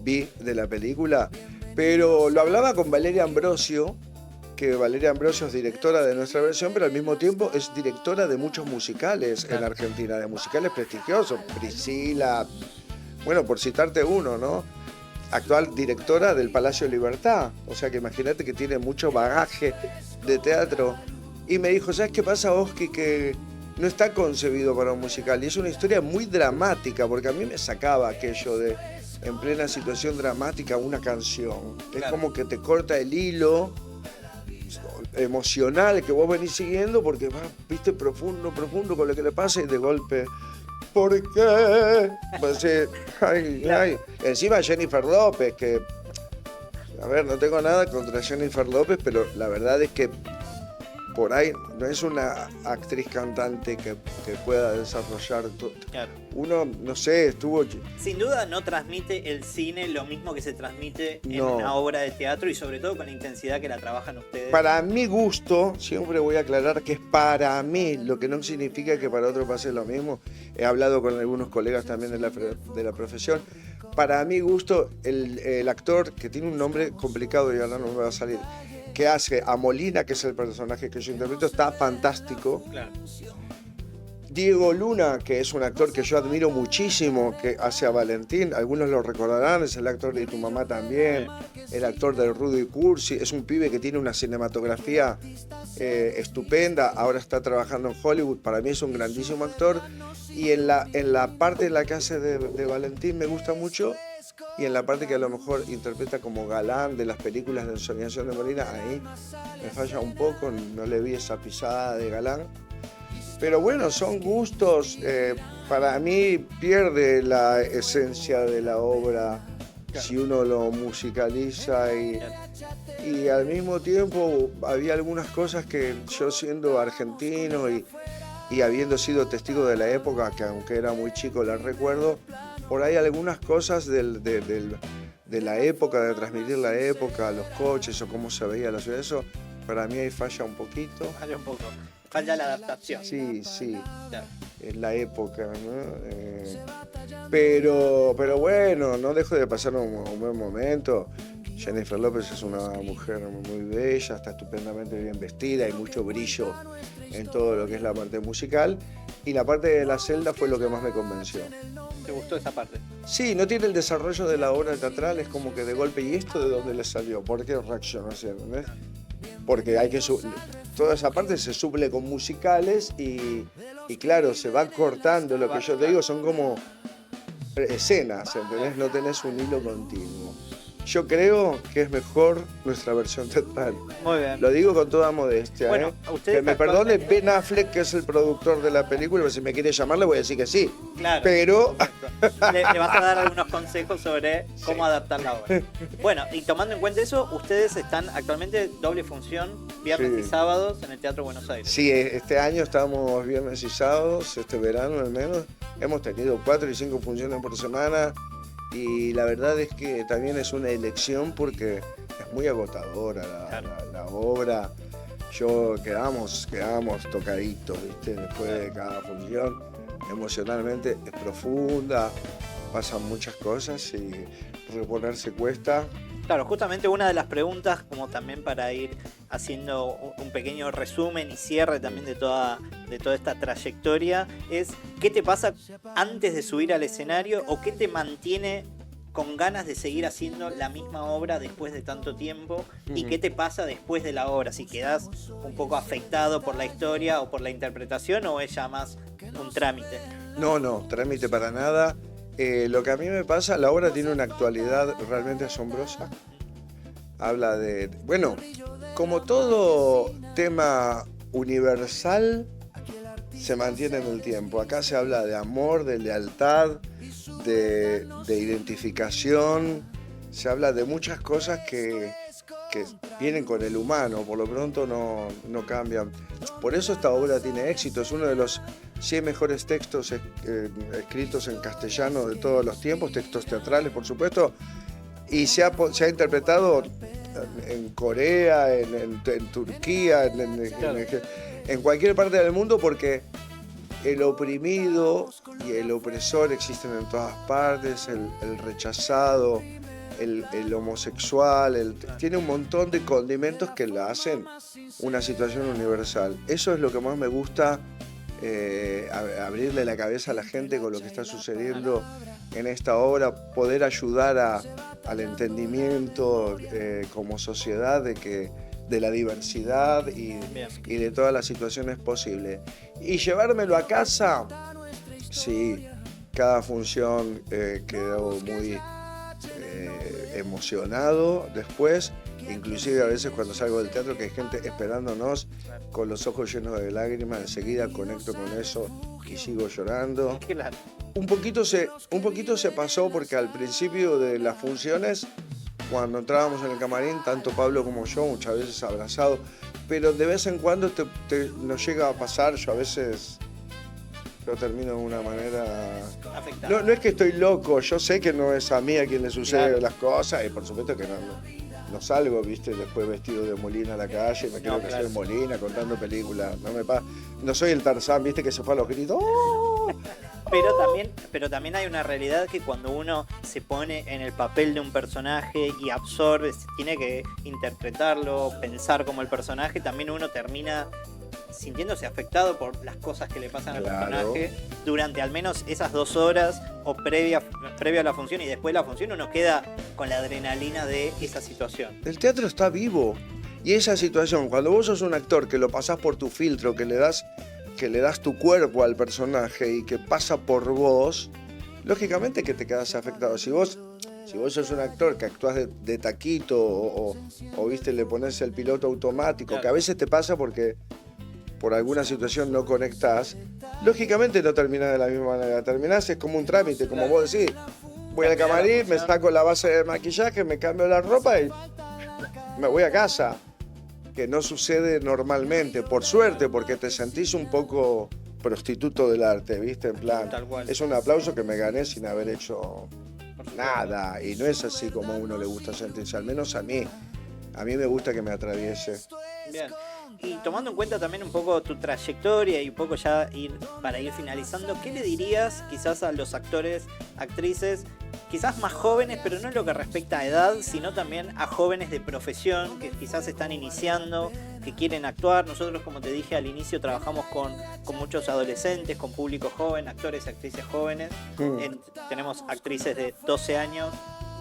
vi de la película, pero lo hablaba con Valeria Ambrosio, que Valeria Ambrosio es directora de nuestra versión, pero al mismo tiempo es directora de muchos musicales en Argentina, de musicales prestigiosos, Priscila, bueno, por citarte uno, ¿no? Actual directora del Palacio Libertad, o sea que imagínate que tiene mucho bagaje de teatro. Y me dijo, ¿sabes qué pasa, Oski? Que no está concebido para un musical. Y es una historia muy dramática, porque a mí me sacaba aquello de, en plena situación dramática, una canción. Es como que te corta el hilo emocional que vos venís siguiendo, porque vas, viste, profundo con lo que le pasa y de golpe... ¿Por qué? Pues, ay. Encima Jennifer López, que... A ver, no tengo nada contra Jennifer López, pero la verdad es que por ahí no es una actriz cantante que pueda desarrollar todo. Claro. Uno, no sé, estuvo... Sin duda no transmite el cine lo mismo que se transmite en No. una obra de teatro y sobre todo con la intensidad que la trabajan ustedes. Para mi gusto, siempre voy a aclarar que es para mí, lo que no significa que para otro pase lo mismo. He hablado con algunos colegas también de la profesión. Para mi gusto, el actor, que tiene un nombre complicado y ahora no me va a salir, que hace a Molina, que es el personaje que yo interpreto, está fantástico. Claro. Diego Luna, que es un actor que yo admiro muchísimo, que hace a Valentín, algunos lo recordarán, es el actor de Tu Mamá También, el actor de Rudy Cursi, es un pibe que tiene una cinematografía estupenda, ahora está trabajando en Hollywood, para mí es un grandísimo actor, y en la parte en la que hace de Valentín me gusta mucho, y en la parte que a lo mejor interpreta como galán de las películas de Ensoñación de Molina, ahí me falla un poco, no le vi esa pisada de galán. Pero bueno, son gustos, para mí pierde la esencia de la obra si uno lo musicaliza y al mismo tiempo había algunas cosas que yo siendo argentino y habiendo sido testigo de la época, que aunque era muy chico las recuerdo, por ahí algunas cosas de la época, de transmitir la época, los coches o cómo se veía la ciudad, eso para mí ahí falla un poquito. Falla un poco. Falla la adaptación. Sí, Claro. en la época, ¿no? Pero bueno, no dejo de pasar un buen momento. Jennifer López es una mujer muy bella, está estupendamente bien vestida, hay mucho brillo en todo lo que es la parte musical. Y la parte de la celda fue lo que más me convenció. ¿Te gustó esa parte? Sí, no tiene el desarrollo de la obra teatral, es como que de golpe, ¿y esto de dónde le salió? ¿Por qué reaccionó así? ¿Entendés? Porque hay que toda esa parte se suple con musicales y claro, se va cortando, lo que yo te digo son como escenas, ¿entendés? No tenés un hilo continuo. yo creo que es mejor nuestra versión teatral. Muy bien. Lo digo con toda modestia. Bueno, ustedes que me perdone Ben Affleck, que es el productor de la película, si me quiere llamar le voy a decir que sí. Claro. Pero le vas a dar algunos consejos sobre cómo adaptar la obra. Bueno, y tomando en cuenta eso, ustedes están actualmente doble función, viernes y sábados, en el Teatro Buenos Aires. sí, este año estamos viernes y sábados, este verano al menos. Hemos tenido 4 y 5 funciones por semana. Y la verdad es que también es una elección porque es muy agotadora la obra. Quedamos tocaditos, ¿viste? Después de cada función. Emocionalmente es profunda, pasan muchas cosas y reponerse cuesta. Claro, justamente una de las preguntas, como también para ir haciendo un pequeño resumen y cierre también de toda esta trayectoria, es ¿qué te pasa antes de subir al escenario o qué te mantiene con ganas de seguir haciendo la misma obra después de tanto tiempo? ¿Y qué te pasa después de la obra? Si quedás un poco afectado por la historia o por la interpretación, o es ya más un trámite. No, trámite para nada. Lo que a mí me pasa, la obra tiene una actualidad realmente asombrosa. Habla de, bueno, como todo tema universal, se mantiene en el tiempo. Acá se habla de amor, de lealtad, de identificación. Se habla de muchas cosas que vienen con el humano, por lo pronto no cambian. Por eso esta obra tiene éxito, es uno de los 100 mejores textos escritos en castellano de todos los tiempos, textos teatrales por supuesto, y se ha interpretado en Corea, en Turquía, en cualquier parte del mundo, porque el oprimido y el opresor existen en todas partes, el rechazado, el homosexual, tiene un montón de condimentos que la hacen una situación universal. Eso es lo que más me gusta, abrirle la cabeza a la gente con lo que está sucediendo en esta obra, poder ayudar al entendimiento como sociedad de la diversidad y de todas las situaciones posibles. Y llevármelo a casa, sí, cada función quedó muy emocionado después, inclusive a veces cuando salgo del teatro que hay gente esperándonos con los ojos llenos de lágrimas, enseguida conecto con eso y sigo llorando. Claro. Un poquito se pasó porque al principio de las funciones, cuando entrábamos en el camarín, tanto Pablo como yo, muchas veces abrazados, pero de vez en cuando nos llega a pasar, yo a veces lo termino de una manera... No es que estoy loco, yo sé que no es a mí a quien le suceden las cosas, y por supuesto que no salgo, viste, después vestido de Molina a la calle, me quiero hacer Molina contando películas, no soy el Tarzán, viste, que se fue a los gritos. ¡Oh! Pero también hay una realidad que cuando uno se pone en el papel de un personaje y absorbe, tiene que interpretarlo, pensar como el personaje, también uno termina sintiéndose afectado por las cosas que le pasan al personaje durante al menos esas 2 horas o previo a la función, y después de la función uno queda con la adrenalina de esa situación. El teatro está vivo y esa situación, cuando vos sos un actor que lo pasás por tu filtro, que le das tu cuerpo al personaje y que pasa por vos, lógicamente que te quedas afectado. Si vos sos un actor que actúas de taquito o viste, le pones el piloto automático, que a veces te pasa porque por alguna situación no conectás, lógicamente no terminás de la misma manera. Terminás, es como un trámite, como vos decís. Voy al camarín, me saco la base de maquillaje, me cambio la ropa y me voy a casa. Que no sucede normalmente, por suerte, porque te sentís un poco prostituto del arte, ¿viste? En plan, es un aplauso que me gané sin haber hecho nada. Y no es así como a uno le gusta sentirse, al menos a mí. A mí me gusta que me atraviese. Bien. Y tomando en cuenta también un poco tu trayectoria y un poco ya para ir finalizando, ¿qué le dirías quizás a los actores, actrices, quizás más jóvenes, pero no en lo que respecta a edad, sino también a jóvenes de profesión que quizás están iniciando, que quieren actuar? Nosotros, como te dije al inicio, trabajamos con muchos adolescentes, con público joven, actores y actrices jóvenes. Tenemos actrices de 12 años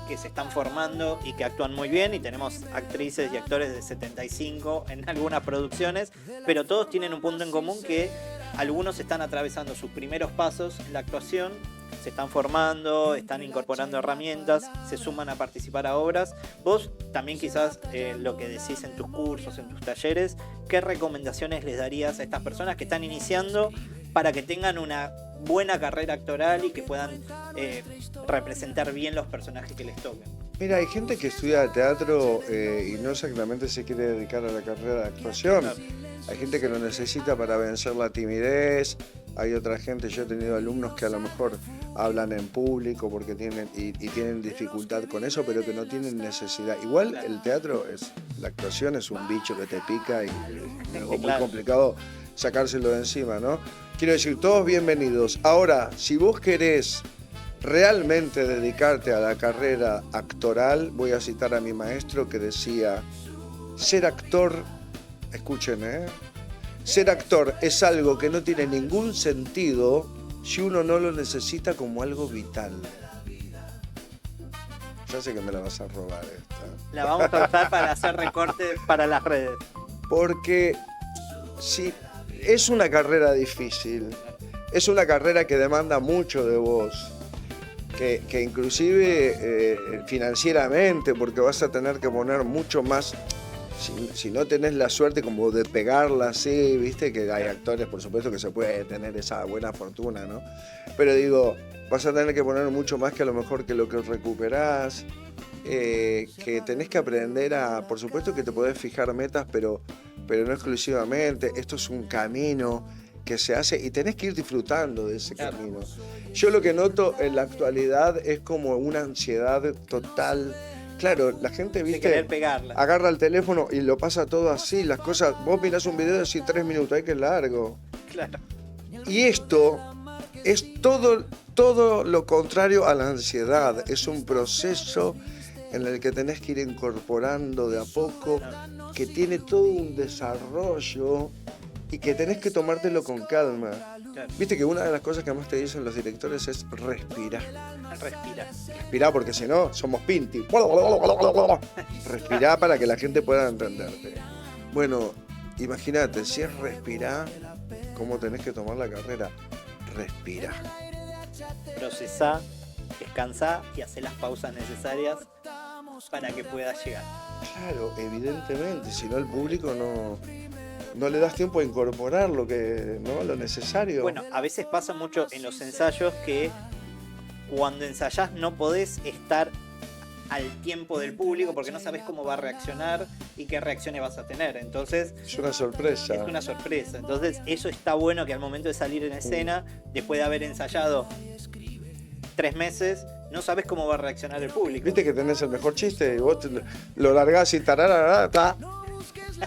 que se están formando y que actúan muy bien, y tenemos actrices y actores de 75 en algunas producciones, pero todos tienen un punto en común, que algunos están atravesando sus primeros pasos en la actuación se están formando, están incorporando herramientas, se suman a participar a obras. Vos también quizás lo que decís en tus cursos, en tus talleres, ¿qué recomendaciones les darías a estas personas que están iniciando para que tengan una buena carrera actoral y que puedan representar bien los personajes que les toquen? Mira, hay gente que estudia teatro y no exactamente se quiere dedicar a la carrera de actuación. Claro. Hay gente que lo necesita para vencer la timidez. Hay otra gente, yo he tenido alumnos que a lo mejor hablan en público porque tienen tienen dificultad con eso, pero que no tienen necesidad. Igual el teatro, la actuación es un bicho que te pica y es algo muy complicado sacárselo de encima, ¿no? Quiero decir, todos bienvenidos. Ahora, si vos querés realmente dedicarte a la carrera actoral, voy a citar a mi maestro que decía, ser actor, escuchen, ser actor es algo que no tiene ningún sentido si uno no lo necesita como algo vital. Ya sé que me la vas a robar esta. La vamos a usar para hacer recortes para las redes. Porque si es una carrera difícil, es una carrera que demanda mucho de vos, que inclusive financieramente, porque vas a tener que poner mucho más. Si no tenés la suerte como de pegarla así, viste que hay actores, por supuesto, que se puede tener esa buena fortuna, ¿no? Pero digo, vas a tener que poner mucho más que a lo mejor que lo que recuperás, que tenés que aprender a, por supuesto que te podés fijar metas, pero no exclusivamente. Esto es un camino que se hace y tenés que ir disfrutando de ese camino. Yo lo que noto en la actualidad es como una ansiedad total. Claro, la gente, viste, agarra el teléfono y lo pasa todo así, las cosas, vos mirás un video de así 3 minutos, ay, que largo. Claro. Y esto es todo lo contrario a la ansiedad, es un proceso en el que tenés que ir incorporando de a poco, que tiene todo un desarrollo y que tenés que tomártelo con calma. Claro. Viste que una de las cosas que más te dicen los directores es respirar. Respirá, porque si no, somos pinti. Respirá para que la gente pueda entenderte. Bueno, imagínate, si es respirar, ¿cómo tenés que tomar la carrera? Respirá. Procesá, descansá y hacé las pausas necesarias para que puedas llegar. Claro, evidentemente, si no el público no le das tiempo a incorporar lo necesario. Bueno, a veces pasa mucho en los ensayos que cuando ensayás no podés estar al tiempo del público porque no sabés cómo va a reaccionar y qué reacciones vas a tener. Entonces es una sorpresa. Es una sorpresa. Entonces eso está bueno, que al momento de salir en escena, después de haber ensayado 3 meses, no sabes cómo va a reaccionar el público. Viste que tenés el mejor chiste y vos lo largás y tararara,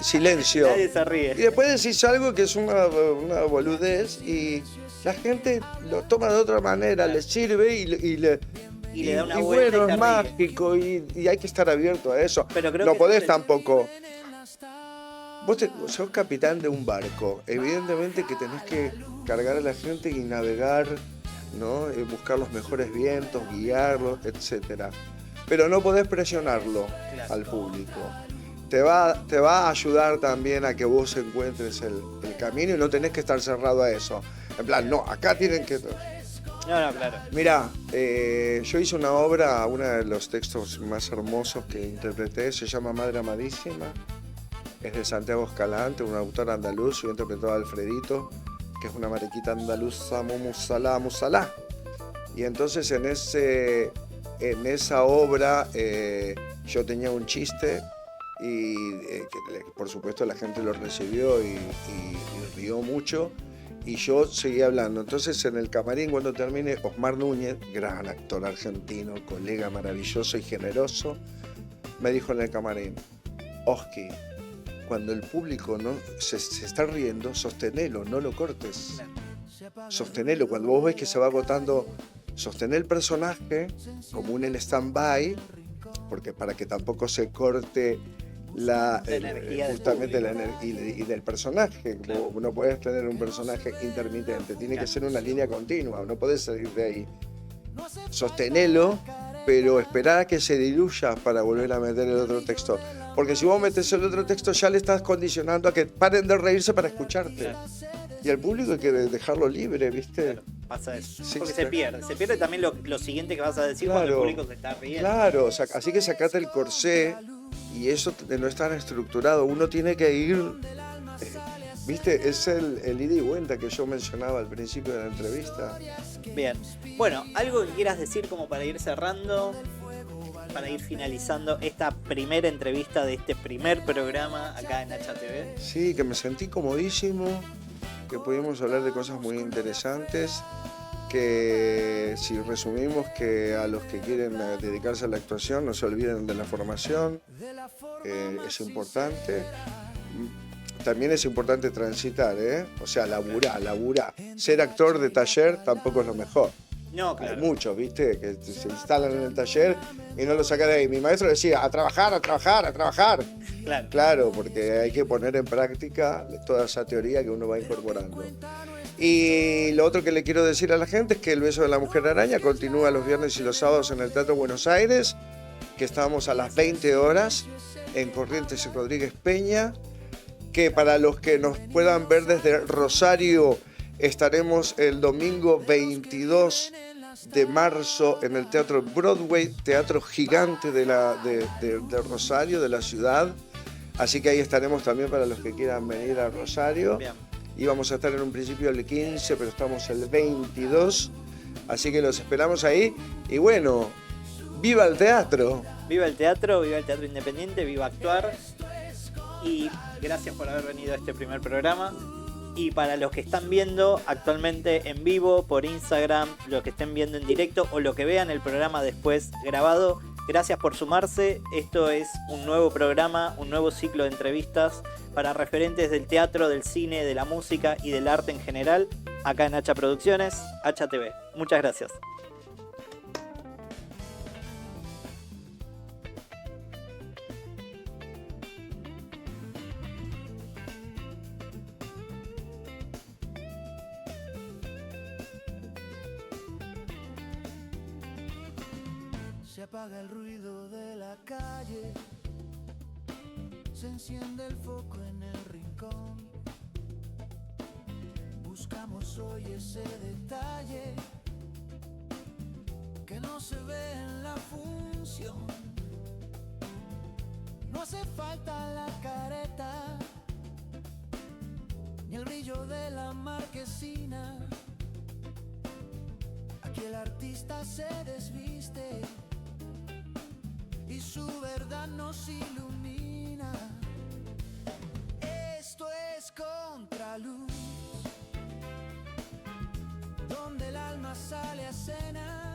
silencio. Nadie se ríe. Y después decís algo que es una boludez y la gente lo toma de otra manera, le sirve y le da una vuelta. Bueno, es mágico y hay que estar abierto a eso. Pero creo no que podés tampoco. Vos sos capitán de un barco. Evidentemente que tenés que cargar a la gente y navegar, ¿no? Buscar los mejores vientos, guiarlos, etc. Pero no podés presionarlo al público. Te va a ayudar también a que vos encuentres el camino y no tenés que estar cerrado a eso. En plan, no, acá tienen que... No, claro. Mirá, yo hice una obra, uno de los textos más hermosos que interpreté, se llama Madre Amadísima. Es de Santiago Escalante, un autor andaluz. Yo interpretó a Alfredito, que es una mariquita andaluza, musalá. Y entonces en esa obra yo tenía un chiste y por supuesto la gente lo recibió y rió mucho. Y yo seguí hablando. Entonces en el camarín, cuando terminé, Osmar Núñez, gran actor argentino, colega maravilloso y generoso, me dijo en el camarín: Oski, cuando el público se está riendo, sostenelo, no lo cortes. Sostenelo, cuando vos ves que se va agotando, sostener el personaje como un en stand-by, porque para que tampoco se corte justamente la energía y del personaje. Claro. No puedes tener un personaje intermitente, tiene que ser una línea continua, no podés salir de ahí. Sostenelo, pero esperar a que se diluya para volver a meter el otro texto. Porque si vos metes el otro texto ya le estás condicionando a que paren de reírse para escucharte. Claro. Y al público hay que dejarlo libre, ¿viste? Claro. pasa eso. Sí, Porque sí. se pierde también lo siguiente que vas a decir cuando el público se está riendo. Claro, así que sacate el corsé y eso no es tan estructurado. Uno tiene que ir, viste, es el ida y vuelta que yo mencionaba al principio de la entrevista. Bien. Bueno, algo que quieras decir como para ir cerrando, para ir finalizando esta primera entrevista de este primer programa acá en HTV. Sí, que me sentí comodísimo, que pudimos hablar de cosas muy interesantes, que si resumimos que a los que quieren dedicarse a la actuación no se olviden de la formación, es importante. También es importante transitar, o sea, laburar. Ser actor de taller tampoco es lo mejor. No, claro. Hay muchos, ¿viste? Que se instalan en el taller y no lo sacan de ahí. Mi maestro decía, a trabajar. Claro. Claro, porque hay que poner en práctica toda esa teoría que uno va incorporando. Y lo otro que le quiero decir a la gente es que El Beso de la Mujer Araña continúa los viernes y los sábados en el Teatro Buenos Aires, que estamos a las 20 horas en Corrientes y Rodríguez Peña, que para los que nos puedan ver desde Rosario, estaremos el domingo 22 de marzo en el Teatro Broadway, teatro gigante de Rosario, de la ciudad. Así que ahí estaremos también para los que quieran venir a Rosario. Bien. Íbamos a estar en un principio el 15, pero estamos el 22. Así que los esperamos ahí. Y bueno, ¡viva el teatro! Viva el teatro independiente, viva actuar. Y gracias por haber venido a este primer programa. Y para los que están viendo actualmente en vivo por Instagram, los que estén viendo en directo o los que vean el programa después grabado, gracias por sumarse. Esto es un nuevo programa, un nuevo ciclo de entrevistas para referentes del teatro, del cine, de la música y del arte en general, acá en Hacha Producciones, HTV. Muchas gracias. Se apaga el ruido de la calle, se enciende el foco en el rincón. Buscamos hoy ese detalle que no se ve en la función. No hace falta la careta, ni el brillo de la marquesina. Aquí el artista se desviste y su verdad nos ilumina. Esto es contraluz, donde el alma sale a escena.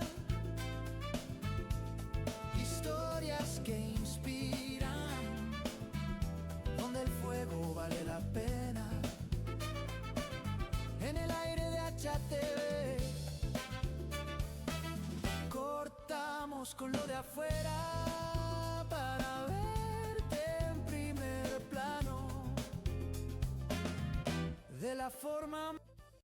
Historias que inspiran, donde el fuego vale la pena. En el aire de HTV cortamos con lo de afuera para verte en primer plano de la forma